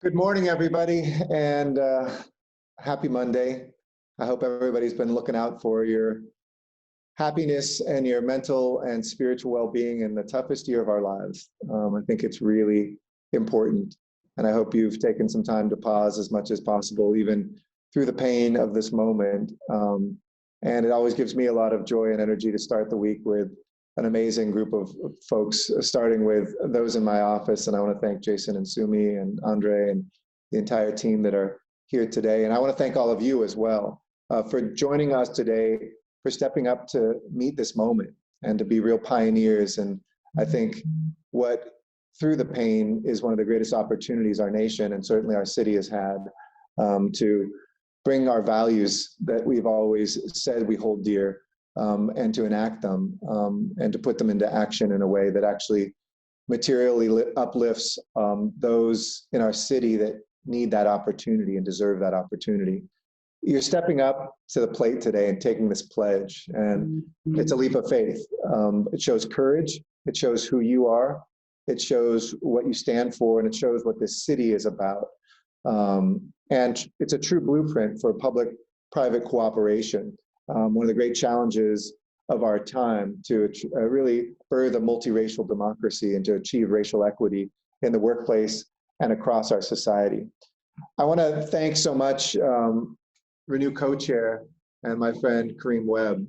Good morning, everybody, and happy Monday. I hope everybody's been looking out for your happiness and your mental and spiritual well-being in the toughest year of our lives. I think it's really important, and I hope you've taken some time to pause as much as possible, even through the pain of this moment. And it always gives me a lot of joy and energy to start the week with an amazing group of folks, starting with those in my office. And I want to thank Jason and Sumi and Andre and the entire team that are here today. And I want to thank all of you as well for joining us today, for stepping up to meet this moment and to be real pioneers. And I think what, through the pain, is one of the greatest opportunities our nation and certainly our city has had to bring our values that we've always said we hold dear, and to enact them, and to put them into action in a way that actually materially uplifts those in our city that need that opportunity and deserve that opportunity. You're stepping up to the plate today and taking this pledge, and it's a leap of faith. It shows courage, it shows who you are, it shows what you stand for, and it shows what this city is about. And it's a true blueprint for public-private cooperation. One of the great challenges of our time to really birth a multiracial democracy and to achieve racial equity in the workplace and across our society. I want to thank so much Renew co-chair and my friend Kareem Webb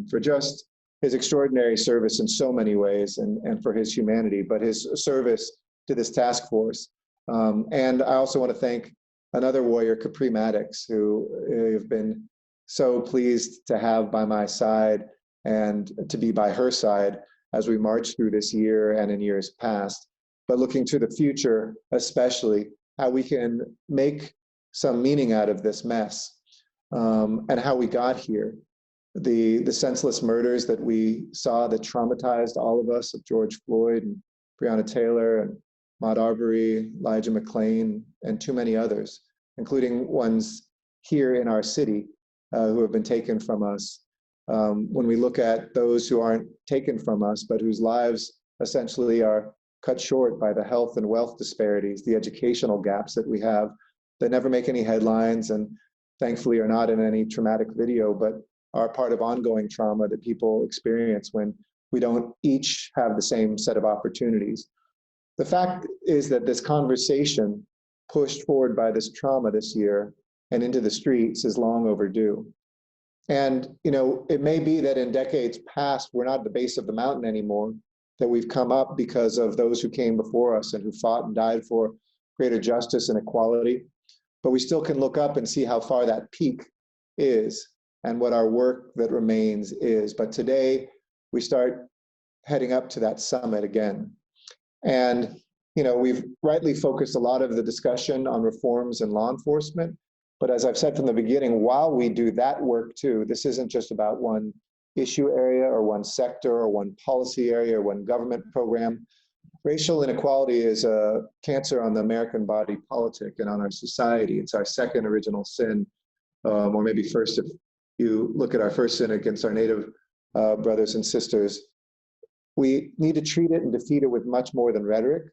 for just his extraordinary service in so many ways, and for his humanity, but his service to this task force. And I also want to thank another warrior, Capri Maddox, who have been so pleased to have by my side and to be by her side as we march through this year and in years past, but looking to the future, especially how we can make some meaning out of this mess, and how we got here. The senseless murders that we saw that traumatized all of us, of George Floyd and Breonna Taylor and Ahmaud Arbery, Elijah McClain, and too many others, including ones here in our city, who have been taken from us. When we look at those who aren't taken from us, but whose lives essentially are cut short by the health and wealth disparities, the educational gaps that we have that never make any headlines and thankfully are not in any traumatic video, but are part of ongoing trauma that people experience when we don't each have the same set of opportunities. The fact is that this conversation pushed forward by this trauma this year and into the streets is long overdue. And, you know, it may be that in decades past, we're not at the base of the mountain anymore, that we've come up because of those who came before us and who fought and died for greater justice and equality. But we still can look up and see how far that peak is and what our work that remains is. But today, we start heading up to that summit again. And, you know, we've rightly focused a lot of the discussion on reforms in law enforcement. But as I've said from the beginning, while we do that work too, this isn't just about one issue area or one sector or one policy area or one government program. Racial inequality is a cancer on the American body politic and on our society. It's our second original sin, or maybe first if you look at our first sin against our Native brothers and sisters. We need to treat it and defeat it with much more than rhetoric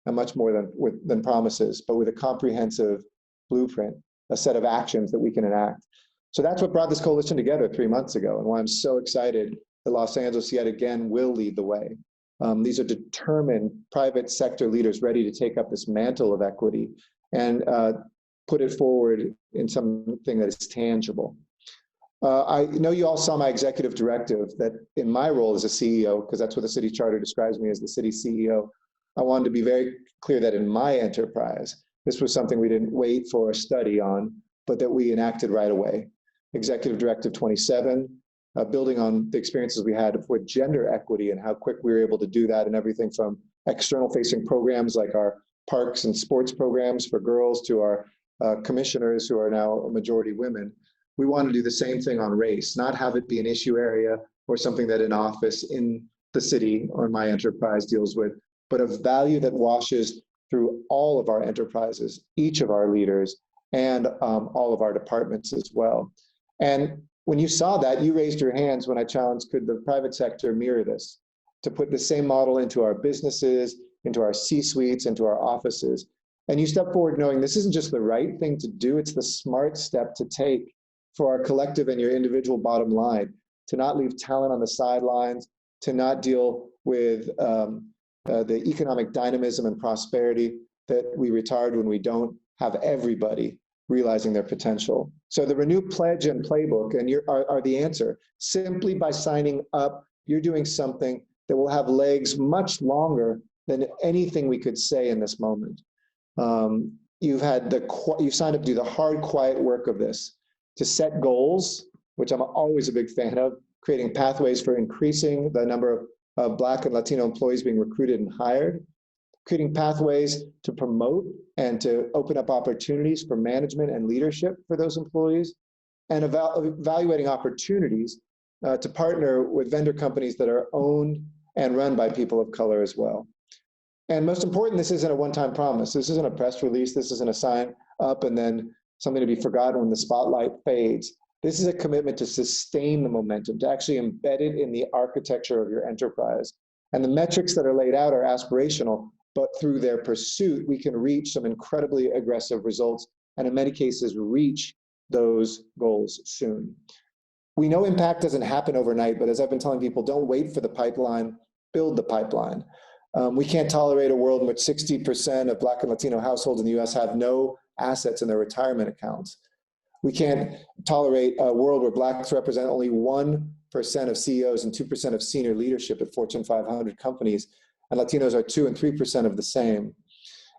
and much more than promises, but with a comprehensive blueprint, a set of actions that we can enact. So that's what brought this coalition together 3 months ago, and why I'm so excited that Los Angeles yet again will lead the way. These are determined private sector leaders ready to take up this mantle of equity and put it forward in something that is tangible. I know you all saw my executive directive that in my role as a CEO, because that's what the city charter describes me as, the city CEO, I wanted to be very clear that in my enterprise, this was something we didn't wait for a study on, but that we enacted right away. Executive Directive 27, building on the experiences we had with gender equity and how quick we were able to do that, and everything from external facing programs like our parks and sports programs for girls to our commissioners who are now a majority women. We want to do the same thing on race, not have it be an issue area or something that an office in the city or my enterprise deals with, but a value that washes through all of our enterprises, each of our leaders, and all of our departments as well. And when you saw that, you raised your hands when I challenged, could the private sector mirror this, to put the same model into our businesses, into our C-suites, into our offices. And you step forward knowing this isn't just the right thing to do, it's the smart step to take for our collective and your individual bottom line, to not leave talent on the sidelines, to not deal with the economic dynamism and prosperity that we retard when we don't have everybody realizing their potential. So the Renew Pledge and Playbook are the answer. Simply by signing up, you're doing something that will have legs much longer than anything we could say in this moment. You've signed up to do the hard, quiet work of this, to set goals, which I'm always a big fan of, creating pathways for increasing the number of Black and Latino employees being recruited and hired, creating pathways to promote and to open up opportunities for management and leadership for those employees, and evaluating opportunities to partner with vendor companies that are owned and run by people of color as well. And most important, this isn't a one-time promise. This isn't a press release. This isn't a sign up and then something to be forgotten when the spotlight fades. This is a commitment to sustain the momentum, to actually embed it in the architecture of your enterprise. And the metrics that are laid out are aspirational, but through their pursuit, we can reach some incredibly aggressive results, and in many cases, reach those goals soon. We know impact doesn't happen overnight, but as I've been telling people, don't wait for the pipeline, build the pipeline. We can't tolerate a world in which 60% of Black and Latino households in the US have no assets in their retirement accounts. We can't tolerate a world where Blacks represent only 1% of CEOs and 2% of senior leadership at Fortune 500 companies, and Latinos are 2 and 3% of the same.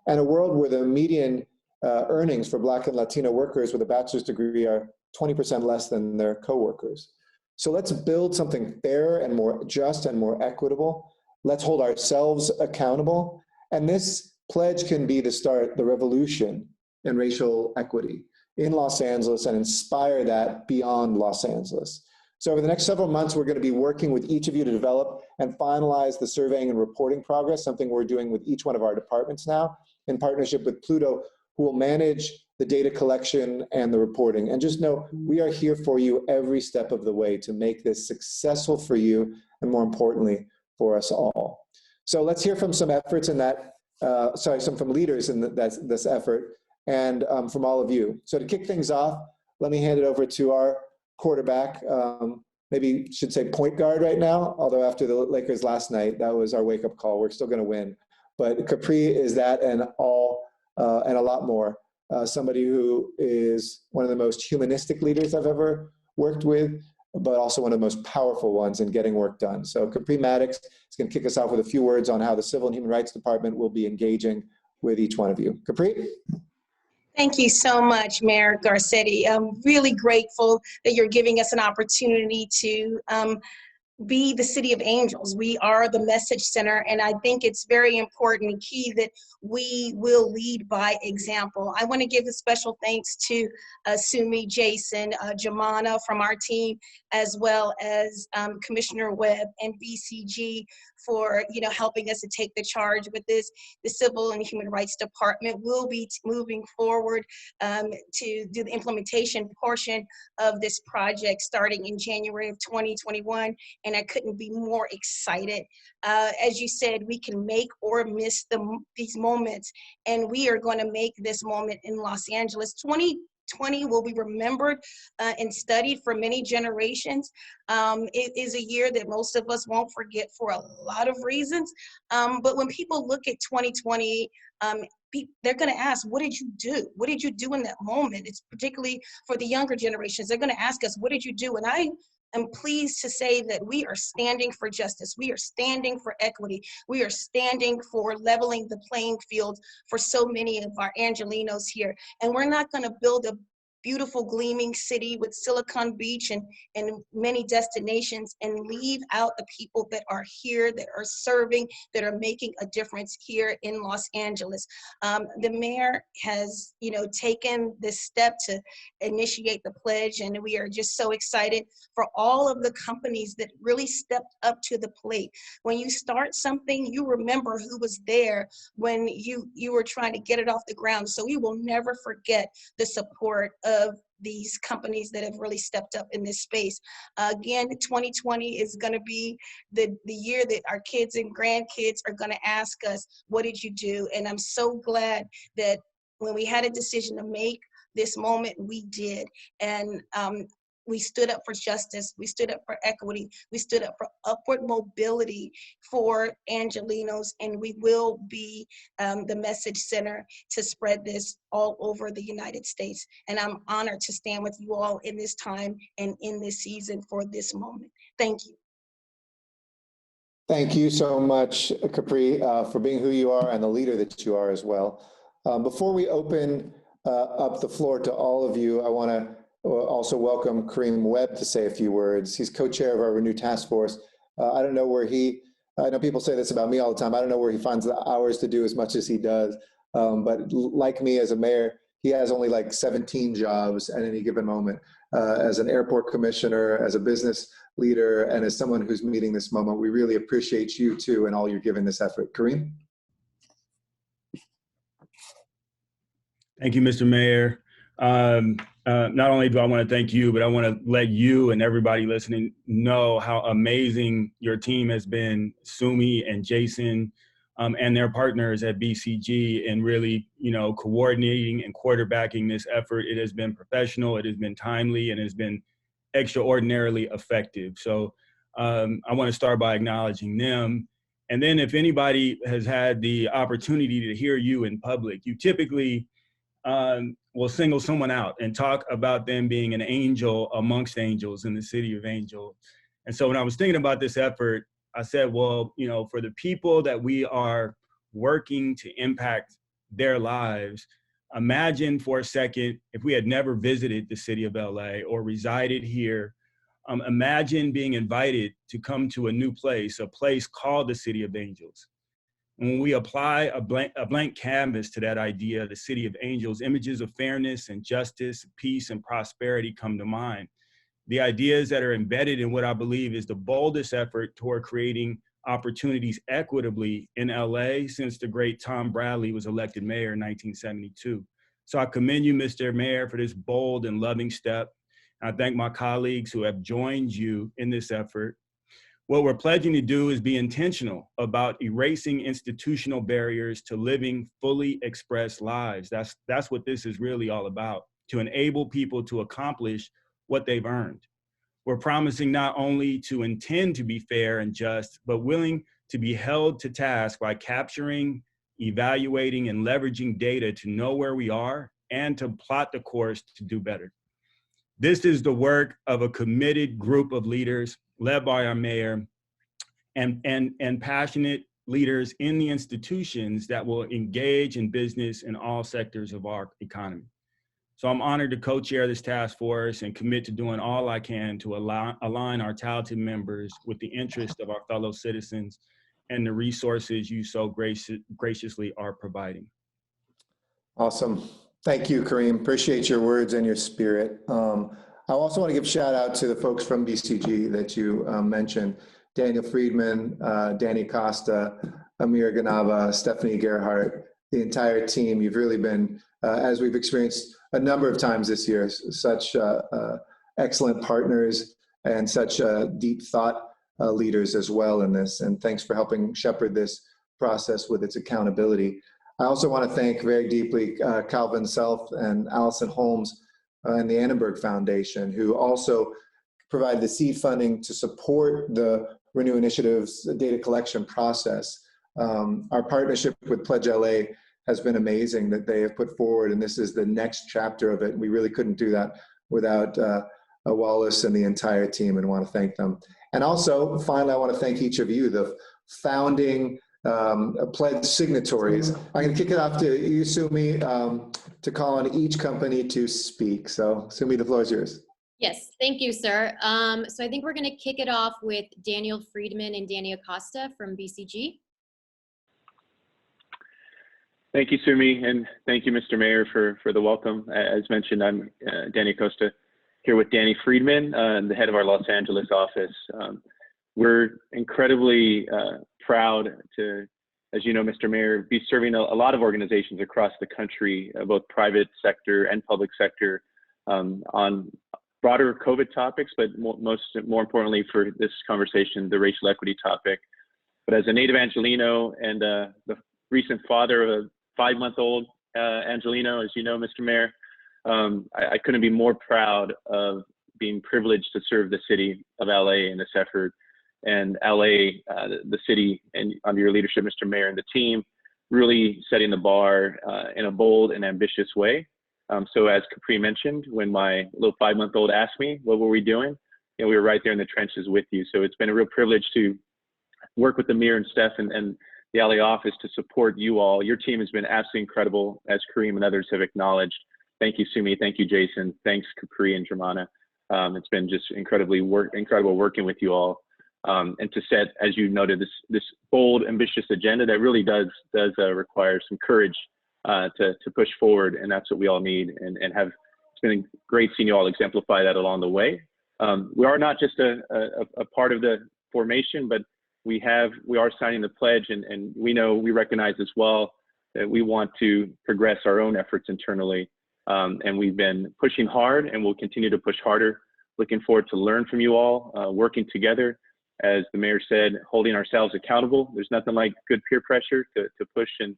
And a world where the median earnings for Black and Latino workers with a bachelor's degree are 20% less than their coworkers. So let's build something fairer and more just and more equitable. Let's hold ourselves accountable. And this pledge can be the start, the revolution in racial equity in Los Angeles, and inspire that beyond Los Angeles. So over the next several months, we're going to be working with each of you to develop and finalize the surveying and reporting progress, something we're doing with each one of our departments now, in partnership with Pluto, who will manage the data collection and the reporting. And just know, we are here for you every step of the way to make this successful for you, and more importantly, for us all. So let's hear from some efforts in that, from leaders in this effort, and from all of you. So to kick things off, let me hand it over to our quarterback, maybe should say point guard right now, although after the Lakers last night, that was our wake-up call. We're still gonna win. But Capri is that and all, and a lot more. Somebody who is one of the most humanistic leaders I've ever worked with, but also one of the most powerful ones in getting work done. So Capri Maddox is gonna kick us off with a few words on how the Civil and Human Rights Department will be engaging with each one of you. Capri? Thank you so much, Mayor Garcetti. I'm really grateful that you're giving us an opportunity to be the City of Angels. We are the message center, and I think it's very important and key that we will lead by example. I want to give a special thanks to Sumi, Jason, Jamana from our team, as well as Commissioner Webb and BCG for helping us to take the charge with this. The Civil and Human Rights Department will be moving forward to do the implementation portion of this project starting in January of 2021. And I couldn't be more excited. As you said, we can make or miss these moments, and we are going to make this moment in Los Angeles. 2020 will be remembered and studied for many generations. It is a year that most of us won't forget for a lot of reasons. But when people look at 2020, they're going to ask, what did you do? What did you do in that moment? It's particularly for the younger generations. They're going to ask us, what did you do? And I'm pleased to say that we are standing for justice. We are standing for equity. We are standing for leveling the playing field for so many of our Angelenos here. And we're not going to build a beautiful gleaming city with Silicon Beach and many destinations and leave out the people that are here, that are serving, that are making a difference here in Los Angeles. The mayor has, taken this step to initiate the pledge, and we are just so excited for all of the companies that really stepped up to the plate. When you start something, you remember who was there when you were trying to get it off the ground. So we will never forget the support of these companies that have really stepped up in this space. Again, 2020 is going to be the year that our kids and grandkids are going to ask us, what did you do? And I'm so glad that when we had a decision to make this moment, we did. And we stood up for justice, we stood up for equity, we stood up for upward mobility for Angelenos, and we will be the message center to spread this all over the United States. And I'm honored to stand with you all in this time and in this season for this moment. Thank you. Thank you so much, Capri, for being who you are and the leader that you are as well. Before we open up the floor to all of you, I want to also welcome Kareem Webb to say a few words. He's co-chair of our Renew Task Force. I don't know where I know people say this about me all the time, I don't know where he finds the hours to do as much as he does, but like me as a mayor, he has only like 17 jobs at any given moment. As an airport commissioner, as a business leader, and as someone who's meeting this moment, we really appreciate you too and all you're giving this effort. Kareem? Thank you, Mr. Mayor. Not only do I want to thank you, but I want to let you and everybody listening know how amazing your team has been, Sumi and Jason, and their partners at BCG, in really, coordinating and quarterbacking this effort. It has been professional, it has been timely, and it has been extraordinarily effective. So I want to start by acknowledging them. And then if anybody has had the opportunity to hear you in public, you typically will single someone out and talk about them being an angel amongst angels in the city of Angel. And so when I was thinking about this effort, I said, well, for the people that we are working to impact their lives, imagine for a second if we had never visited the city of LA or resided here. Imagine being invited to come to a new place, a place called the City of Angels. When we apply a blank canvas to that idea, the City of Angels, images of fairness and justice, peace and prosperity come to mind. The ideas that are embedded in what I believe is the boldest effort toward creating opportunities equitably in LA since the great Tom Bradley was elected mayor in 1972. So I commend you, Mr. Mayor, for this bold and loving step. I thank my colleagues who have joined you in this effort. What we're pledging to do is be intentional about erasing institutional barriers to living fully expressed lives. That's what this is really all about, to enable people to accomplish what they've earned. We're promising not only to intend to be fair and just, but willing to be held to task by capturing, evaluating, and leveraging data to know where we are and to plot the course to do better. This is the work of a committed group of leaders led by our mayor and passionate leaders in the institutions that will engage in business in all sectors of our economy. So I'm honored to co-chair this task force and commit to doing all I can to align our talented members with the interest of our fellow citizens and the resources you so graciously are providing. Awesome. Thank you, Kareem. Appreciate your words and your spirit. I also want to give a shout out to the folks from BCG that you mentioned, Daniel Friedman, Danny Costa, Amir Ganava, Stephanie Gerhardt, the entire team. You've really been, as we've experienced a number of times this year, such excellent partners and such deep thought leaders as well in this. And thanks for helping shepherd this process with its accountability. I also want to thank very deeply Calvin Self and Allison Holmes and the Annenberg Foundation, who also provide the seed funding to support the Renew Initiative's data collection process. Our partnership with Pledge LA has been amazing that they have put forward, and this is the next chapter of it. We really couldn't do that without Wallace and the entire team, and want to thank them. And also, finally, I want to thank each of you, the founding pledge signatories. I'm going to kick it off to you, Sumi, to call on each company to speak. So, Sumi, the floor is yours. Yes, thank you, sir. So I think we're going to kick it off with Daniel Friedman and Danny Acosta from BCG. Thank you, Sumi, and thank you, Mr. Mayor, for the welcome. As mentioned, I'm Danny Acosta, here with Danny Friedman, the head of our Los Angeles office. We're incredibly proud to, as you know, Mr. Mayor, be serving a lot of organizations across the country, both private sector and public sector on broader COVID topics, but more importantly for this conversation, the racial equity topic. But as a native Angelino and the recent father of a 5-month-old Angelino, as you know, Mr. Mayor, I couldn't be more proud of being privileged to serve the city of LA in this effort. And LA, the city, and under your leadership, Mr. Mayor, and the team, really setting the bar in a bold and ambitious way. So as Capri mentioned, when my little 5-month-old asked me, what were we doing? We were right there in the trenches with you. So it's been a real privilege to work with the mayor and Steph and the LA office to support you all. Your team has been absolutely incredible, as Kareem and others have acknowledged. Thank you, Sumi. Thank you, Jason. Thanks, Capri and Germana. It's been just incredible working with you all. And to set, as you noted, this bold, ambitious agenda that really does require some courage to push forward, and that's what we all need. And it's been great seeing you all exemplify that along the way. We are not just a part of the formation, but we are signing the pledge, and we recognize as well that we want to progress our own efforts internally. And we've been pushing hard, and we'll continue to push harder. Looking forward to learn from you all, working together. As the mayor said, holding ourselves accountable. There's nothing like good peer pressure to push and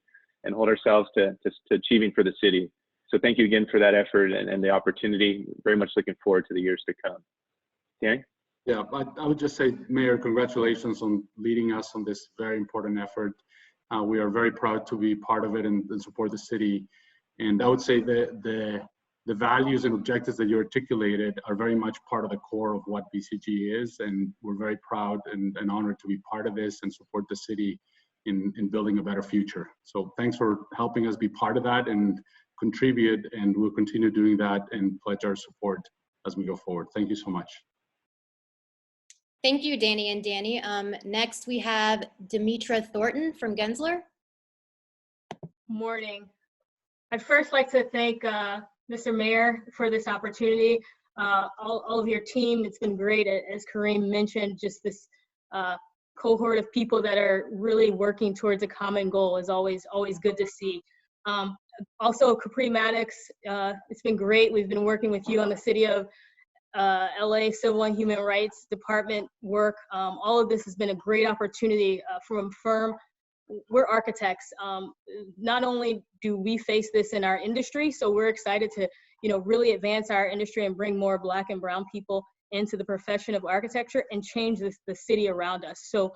hold ourselves to achieving for the city. So thank you again for that effort and the opportunity. Very much looking forward to the years to come. Danny? Yeah, I would just say, Mayor, congratulations on leading us on this very important effort. We are very proud to be part of it and support the city. And I would say the values and objectives that you articulated are very much part of the core of what BCG is. And we're very proud and honored to be part of this and support the city in building a better future. So thanks for helping us be part of that and contribute, and we'll continue doing that and pledge our support as we go forward. Thank you so much. Thank you, Danny and Danny. Next, we have Demetra Thornton from Gensler. Morning. I'd first like to thank Mr. Mayor for this opportunity. All of your team, it's been great. As Kareem mentioned, just this cohort of people that are really working towards a common goal is always good to see. Also, Capri Maddox, it's been great. We've been working with you on the City of LA Civil and Human Rights Department work. All of this has been a great opportunity from a firm. We're architects. Not only do we face this in our industry, so we're excited to, really advance our industry and bring more Black and brown people into the profession of architecture and change the city around us. So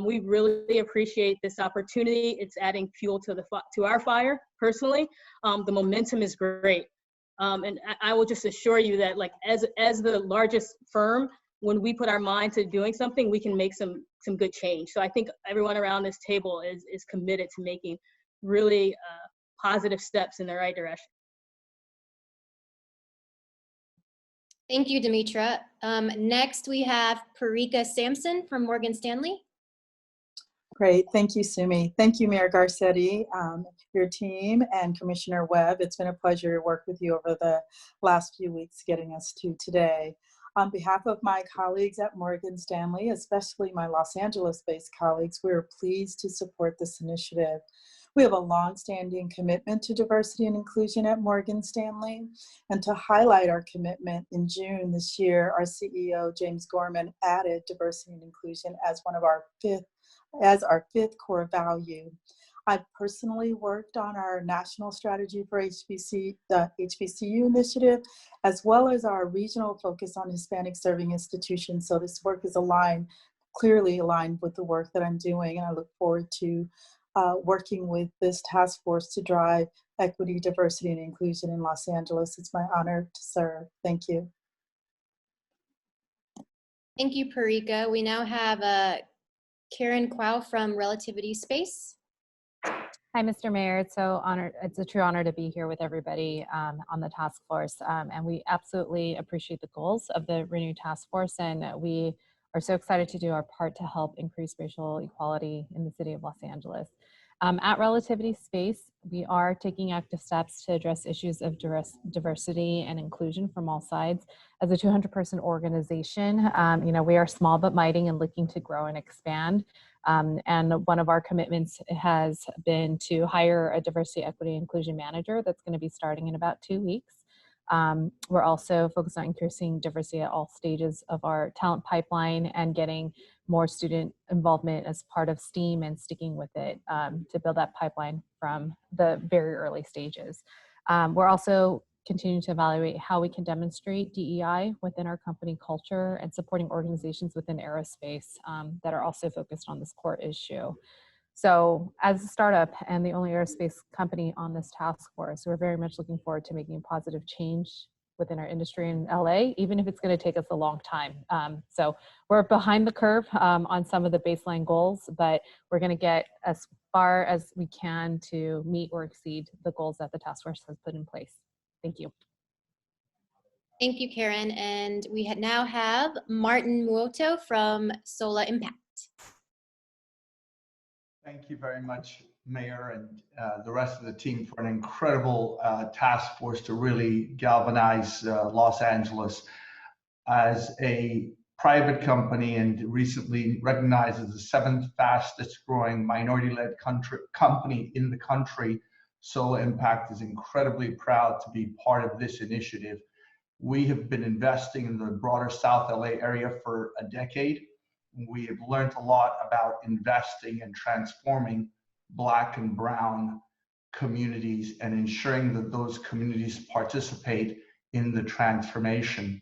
we really appreciate this opportunity. It's adding fuel to our fire. Personally, the momentum is great. And I will just assure you that, like, as the largest firm, when we put our mind to doing something, we can make some good change. So I think everyone around this table is committed to making really positive steps in the right direction. Thank you, Demetra. Next, we have Parika Sampson from Morgan Stanley. Great, thank you, Sumi. Thank you, Mayor Garcetti, your team, and Commissioner Webb. It's been a pleasure to work with you over the last few weeks getting us to today. On behalf of my colleagues at Morgan Stanley, especially my Los Angeles-based colleagues, we are pleased to support this initiative. We have a long-standing commitment to diversity and inclusion at Morgan Stanley. And to highlight our commitment, in June this year, our CEO, James Gorman, added diversity and inclusion as our fifth core value. I've personally worked on our national strategy for the HBCU initiative, as well as our regional focus on Hispanic serving institutions. So this work is clearly aligned with the work that I'm doing, and I look forward to working with this task force to drive equity, diversity, and inclusion in Los Angeles. It's my honor to serve. Thank you. Thank you, Parika. We now have Karen Kwao from Relativity Space. Hi, Mr. Mayor. It's a true honor to be here with everybody on the task force. And we absolutely appreciate the goals of the Renew Task Force. And we are so excited to do our part to help increase racial equality in the city of Los Angeles. At Relativity Space, we are taking active steps to address issues of diversity and inclusion from all sides. As a 200-person organization, we are small but mighty and looking to grow and expand. And one of our commitments has been to hire a diversity, equity, inclusion manager that's going to be starting in about 2 weeks. We're also focused on increasing diversity at all stages of our talent pipeline and getting more student involvement as part of STEAM and sticking with it to build that pipeline from the very early stages. We're also continuing to evaluate how we can demonstrate DEI within our company culture and supporting organizations within aerospace that are also focused on this core issue. So as a startup and the only aerospace company on this task force, we're very much looking forward to making positive change within our industry in LA, even if it's going to take us a long time. So we're behind the curve on some of the baseline goals, but we're going to get as far as we can to meet or exceed the goals that the task force has put in place. Thank you. Thank you, Karen. And we now have Martin Muoto from Sola Impact. Thank you very much, Mayor, and the rest of the team for an incredible task force to really galvanize Los Angeles as a private company and recently recognized as the 7th fastest growing minority-led company in the country. Sola Impact is incredibly proud to be part of this initiative. We have been investing in the broader South LA area for a decade. We have learned a lot about investing and transforming Black and Brown communities and ensuring that those communities participate in the transformation.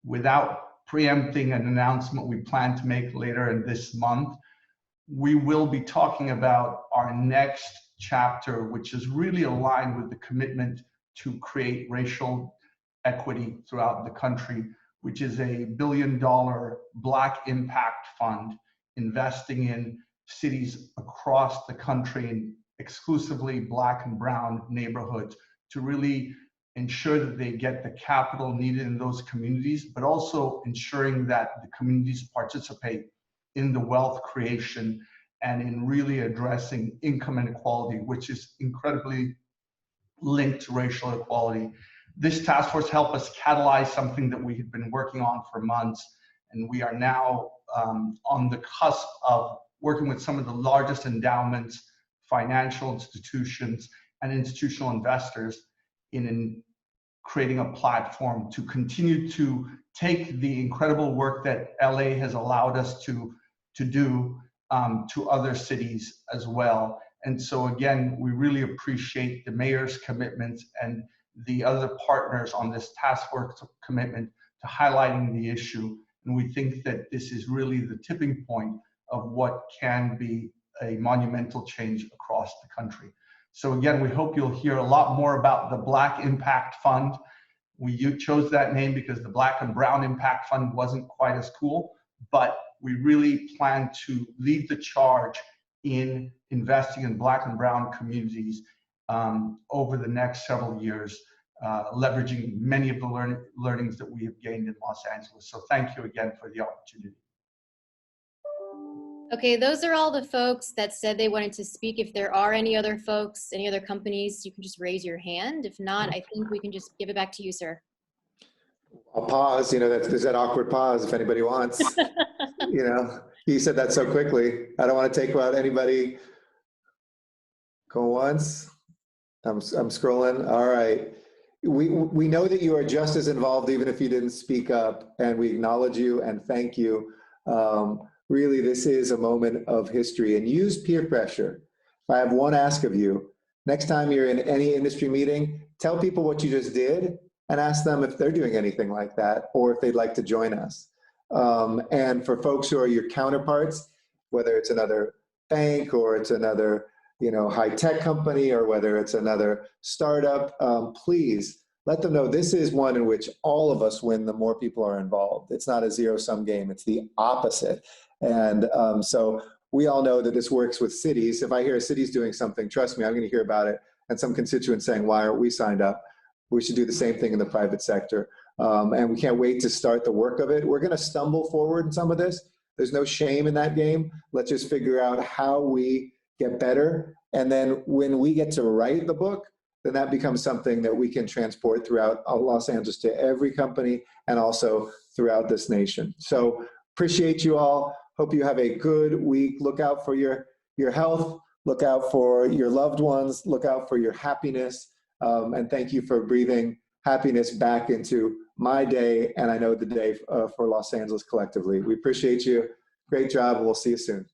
Without preempting an announcement we plan to make later in this month, we will be talking about our next chapter, which is really aligned with the commitment to create racial equity throughout the country, which is a $1 billion Black Impact Fund investing in cities across the country and exclusively Black and Brown neighborhoods to really ensure that they get the capital needed in those communities, but also ensuring that the communities participate in the wealth creation and in really addressing income inequality, which is incredibly linked to racial equality. This task force helped us catalyze something that we had been working on for months, and we are now on the cusp of working with some of the largest endowments, financial institutions, and institutional investors in creating a platform to continue to take the incredible work that LA has allowed us to do to other cities as well. And so again, we really appreciate the mayor's commitments and the other partners on this task force commitment to highlighting the issue. And we think that this is really the tipping point of what can be a monumental change across the country. So again, we hope you'll hear a lot more about the Black Impact Fund. We chose that name because the Black and Brown Impact Fund wasn't quite as cool, but we really plan to lead the charge in investing in Black and Brown communities over the next several years, leveraging many of the learnings that we have gained in Los Angeles. So thank you again for the opportunity. Okay, those are all the folks that said they wanted to speak. If there are any other folks, any other companies, you can just raise your hand. If not, I think we can just give it back to you, sir. I'll pause, you know, there's that awkward pause if anybody wants. You know, you said that so quickly. I don't want to take out anybody. Go once. I'm scrolling. All right. We know that you are just as involved even if you didn't speak up, and we acknowledge you and thank you. Really, this is a moment of history, and use peer pressure. If I have one ask of you, next time you're in any industry meeting, tell people what you just did and ask them if they're doing anything like that or if they'd like to join us. And for folks who are your counterparts, whether it's another bank or it's another, you know, high-tech company or whether it's another startup, please let them know this is one in which all of us win the more people are involved. It's not a zero-sum game, it's the opposite. And so we all know that this works with cities. If I hear a city's doing something, trust me, I'm going to hear about it. And some constituents saying, why aren't we signed up? We should do the same thing in the private sector. And we can't wait to start the work of it. We're going to stumble forward in some of this. There's no shame in that game. Let's just figure out how we get better. And then when we get to write the book, then that becomes something that we can transport throughout Los Angeles to every company and also throughout this nation. So appreciate you all. Hope you have a good week. Look out for your health. Look out for your loved ones. Look out for your happiness. And thank you for breathing happiness back into my day, and I know the day for Los Angeles collectively. We appreciate you. Great job. We'll see you soon.